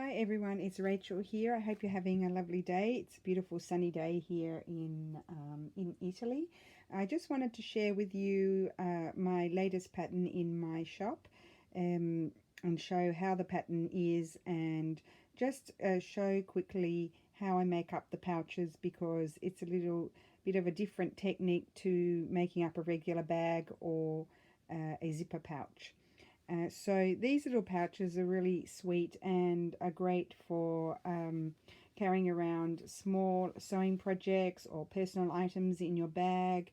Hi everyone, it's Rachel here. I hope you're having a lovely day. It's a beautiful sunny day here in Italy. I just wanted to share with you my latest pattern in my shop and show how the pattern is, and just show quickly how I make up the pouches, because it's a little bit of a different technique to making up a regular bag or a zipper pouch. So these little pouches are really sweet and are great for carrying around small sewing projects or personal items in your bag,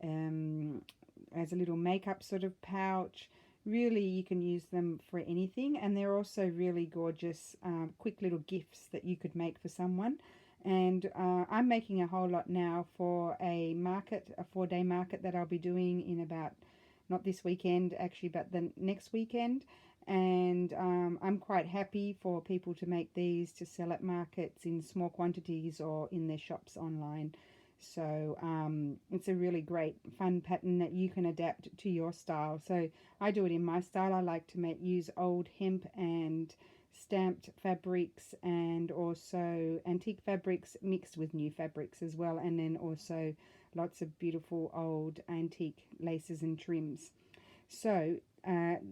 as a little makeup sort of pouch. Really, you can use them for anything, and they're also really gorgeous, quick little gifts that you could make for someone. And I'm making a whole lot now for a market, a 4-day market that I'll be doing in about, not this weekend actually, but the next weekend. And I'm quite happy for people to make these to sell at markets in small quantities or in their shops online. So it's a really great fun pattern that you can adapt to your style. So I do it in my style. I like to use old hemp and stamped fabrics, and also antique fabrics mixed with new fabrics as well, and then also lots of beautiful old antique laces and trims. So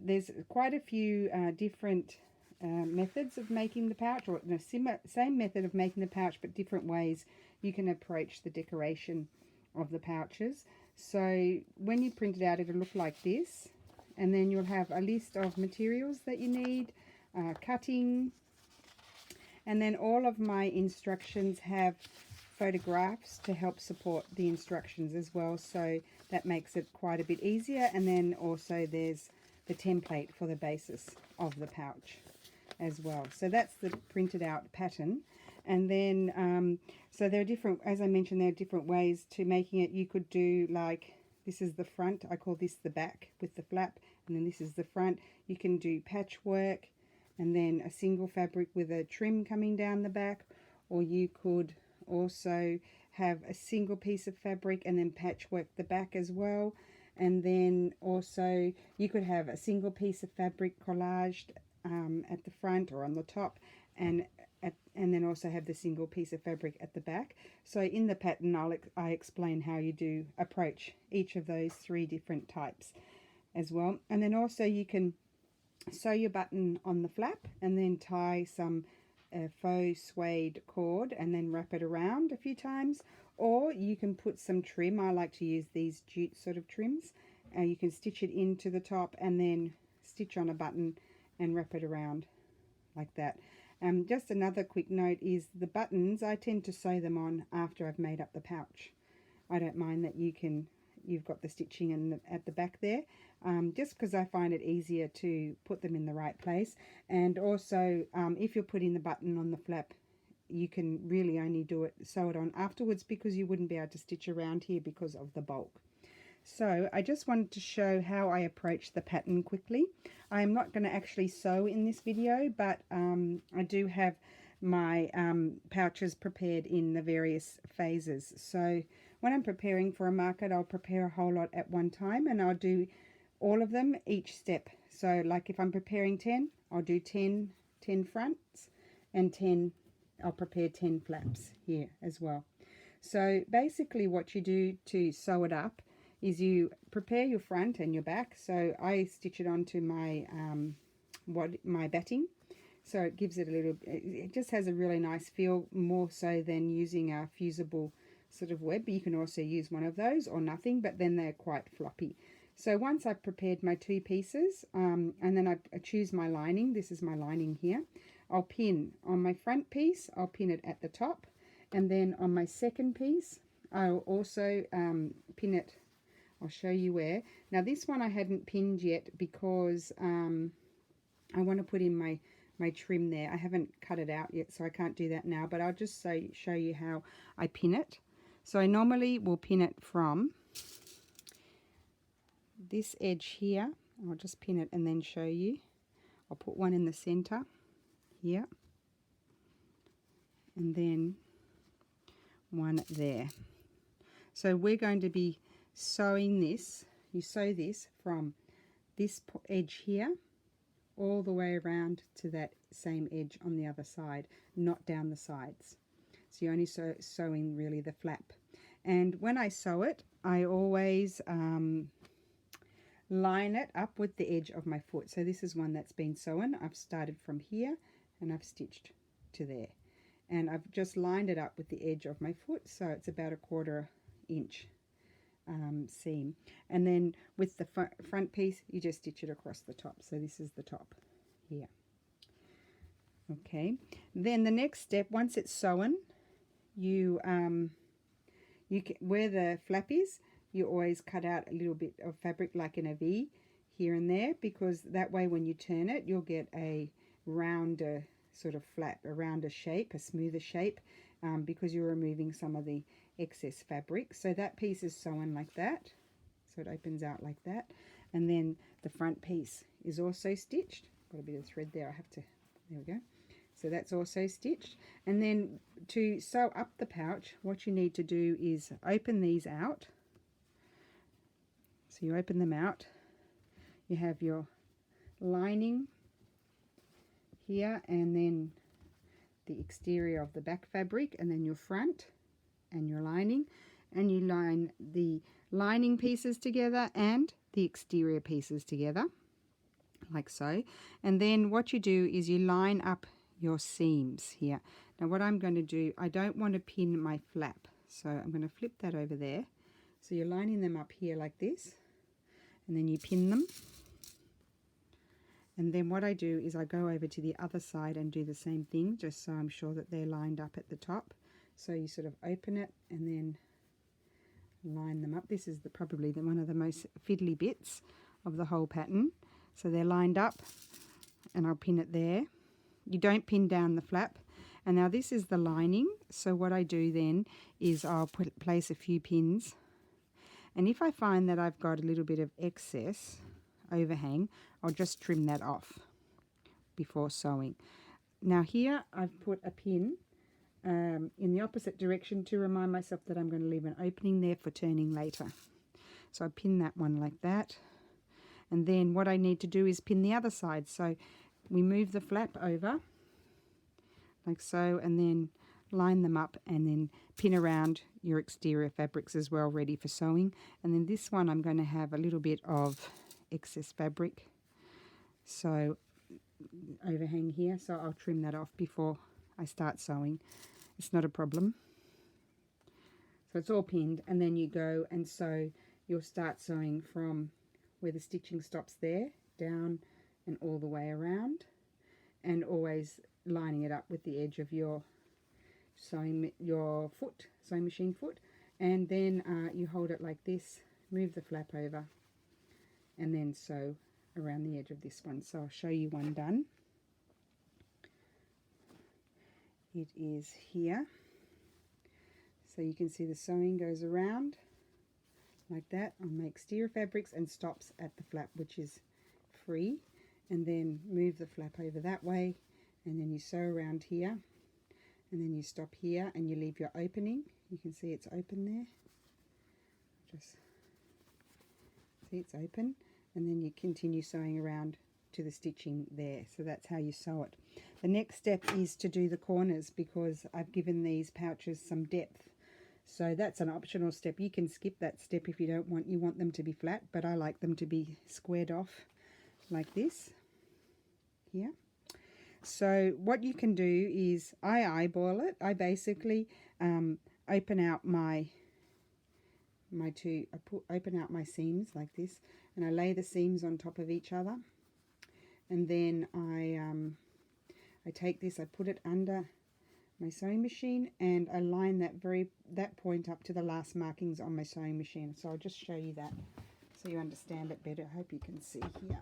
there's quite a few different methods of making the pouch, or the same method of making the pouch, but different ways you can approach the decoration of the pouches. So when you print it out, it'll look like this, and then you'll have a list of materials that you need, cutting, and then all of my instructions have photographs to help support the instructions as well, so that makes it quite a bit easier. And then also there's the template for the basis of the pouch as well. So that's the printed out pattern. And then so there are different, as I mentioned, there are different ways to making it. You could do, like, this is the front, I call this the back with the flap, and then this is the front. You can do patchwork and then a single fabric with a trim coming down the back, or you could also have a single piece of fabric and then patchwork the back as well. And then also you could have a single piece of fabric collaged at the front or on the top, and then also have the single piece of fabric at the back. So in the pattern I explain how you do approach each of those 3 different types as well. And then also you can sew your button on the flap and then tie some faux suede cord and then wrap it around a few times, or you can put some trim. I like to use these jute sort of trims. You can stitch it into the top and then stitch on a button and wrap it around like that. Just another quick note is the buttons, I tend to sew them on after I've made up the pouch. I don't mind that you've got the stitching at the back there, just because I find it easier to put them in the right place. And also if you're putting the button on the flap, you can really only sew it on afterwards, because you wouldn't be able to stitch around here because of the bulk. So I just wanted to show how I approach the pattern quickly. I'm not going to actually sew in this video, but I do have my pouches prepared in the various phases. So when I'm preparing for a market, I'll prepare a whole lot at one time, and I'll do all of them each step. So like if I'm preparing 10, I'll do 10 fronts, and 10, I'll prepare 10 flaps here as well. So basically what you do to sew it up is you prepare your front and your back. So I stitch it onto my my batting, so it gives it a little, it just has a really nice feel, more so than using a fusible sort of web. But you can also use one of those or nothing, but then they're quite floppy. So once I've prepared my 2 pieces, and then I choose my lining, this is my lining here, I'll pin on my front piece, I'll pin it at the top, and then on my second piece I'll also pin it. I'll show you where. Now this one I hadn't pinned yet because I want to put in my trim there. I haven't cut it out yet, so I can't do that now, but I'll just show you how I pin it. So I normally will pin it from this edge here. I'll just pin it and then show you. I'll put one in the center here, and then one there. So we're going to be sewing this. You sew this from this edge here all the way around to that same edge on the other side, not down the sides. So you're only sewing really the flap. And when I sew it, I always line it up with the edge of my foot. So this is one that's been sewn. I've started from here and I've stitched to there. And I've just lined it up with the edge of my foot, so it's about a 1/4 inch seam. And then with the front piece, you just stitch it across the top. So this is the top here. Okay, then the next step, once it's sewn, you where the flap is, you always cut out a little bit of fabric like in a V here and there, because that way when you turn it, you'll get a rounder sort of flat, a rounder shape, a smoother shape, because you're removing some of the excess fabric. So that piece is sewn like that, so it opens out like that. And then the front piece is also stitched. Got a bit of thread there, I have to, there we go. So that's also stitched. And then to sew up the pouch, what you need to do is open these out. So you open them out, you have your lining here, and then the exterior of the back fabric, and then your front and your lining, and you line the lining pieces together and the exterior pieces together like so. And then what you do is you line up your seams here. Now what I'm going to do, I don't want to pin my flap, so I'm going to flip that over there. So you're lining them up here like this, and then you pin them. And then what I do is I go over to the other side and do the same thing, just so I'm sure that they're lined up at the top. So you sort of open it and then line them up. This is probably one of the most fiddly bits of the whole pattern. So they're lined up, and I'll pin it there. You don't pin down the flap. And now this is the lining. So what I do then is I'll place a few pins. And if I find that I've got a little bit of excess overhang, I'll just trim that off before sewing. Now here I've put a pin in the opposite direction to remind myself that I'm going to leave an opening there for turning later. So I pin that one like that. And then what I need to do is pin the other side. So we move the flap over like so, and then line them up, and then pin around your exterior fabrics as well, ready for sewing. And then this one I'm going to have a little bit of excess fabric, so overhang here, so I'll trim that off before I start sewing. It's not a problem. So it's all pinned, and then you go and sew. You'll start sewing from where the stitching stops there, down and all the way around, and always lining it up with the edge of your sewing machine foot. And then you hold it like this, move the flap over, and then sew around the edge of this one. So I'll show you one done. It is here. So you can see the sewing goes around like that on my exterior fabrics and stops at the flap, which is free. And then move the flap over that way, and then you sew around here, and then you stop here and you leave your opening. You can see it's open there. Just see it's open, and then you continue sewing around to the stitching there. So that's how you sew it. The next step is to do the corners, because I've given these pouches some depth. So that's an optional step. You can skip that step if you don't want, you want them to be flat, but I like them to be squared off like this here. So what you can do is I eyeball it. I basically open out my open out my seams like this, and I lay the seams on top of each other, and then I take this, I put it under my sewing machine, and I line that point up to the last markings on my sewing machine. So I'll just show you that so you understand it better. I hope you can see here.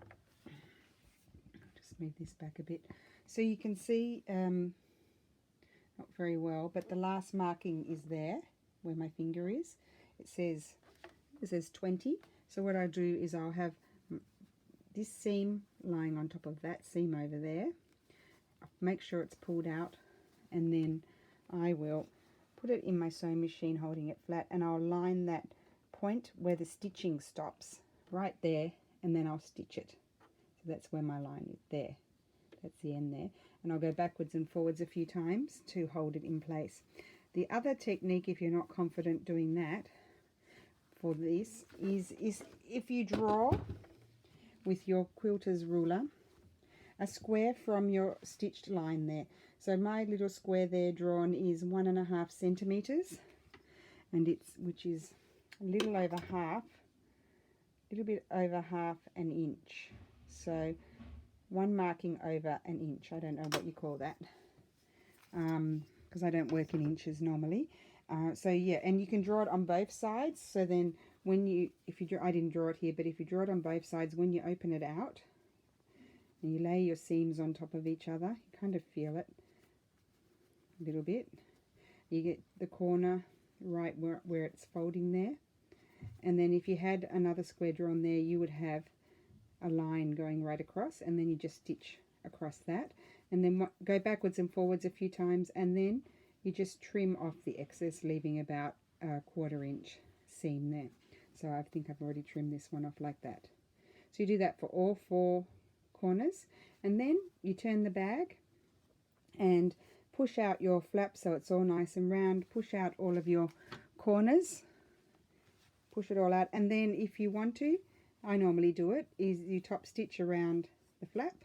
I'll just move this back a bit so you can see, not very well, but the last marking is there where my finger is. It says 20. So what I do is I'll have this seam lying on top of that seam over there. I'll make sure it's pulled out, and then I will put it in my sewing machine holding it flat, and I'll line that point where the stitching stops right there, and then I'll stitch it. So that's where my line is there. That's the end there. And I'll go backwards and forwards a few times to hold it in place. The other technique, if you're not confident doing that, for this is if you draw with your quilter's ruler a square from your stitched line there. So my little square there drawn is 1.5 centimeters, and which is a little bit over half an inch. So one marking over an inch. I don't know what you call that, because I don't work in inches normally. So yeah, and you can draw it on both sides. So then when you, I didn't draw it here, but if you draw it on both sides, when you open it out and you lay your seams on top of each other, you kind of feel it a little bit. You get the corner right where it's folding there. And then if you had another square drawn there, you would have a line going right across, and then you just stitch across that, and then go backwards and forwards a few times, and then you just trim off the excess, leaving about a 1/4 inch seam there. So I think I've already trimmed this one off like that. So you do that for all 4 corners, and then you turn the bag and push out your flap so it's all nice and round. Push out all of your corners, push it all out, and then if you want to, I normally do it, is you top stitch around the flap,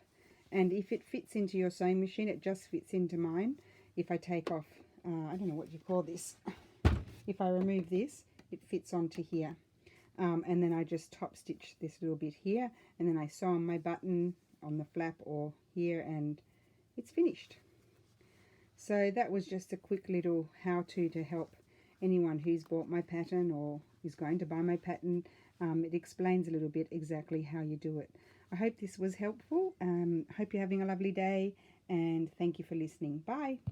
and if it fits into your sewing machine, it just fits into mine. If I take off, I don't know what you call this, if I remove this, it fits onto here. And then I just top stitch this little bit here, and then I sew on my button on the flap or here, and it's finished. So that was just a quick little how-to to help anyone who's bought my pattern or is going to buy my pattern. It explains a little bit exactly how you do it. I hope this was helpful. Hope you're having a lovely day, and thank you for listening. Bye.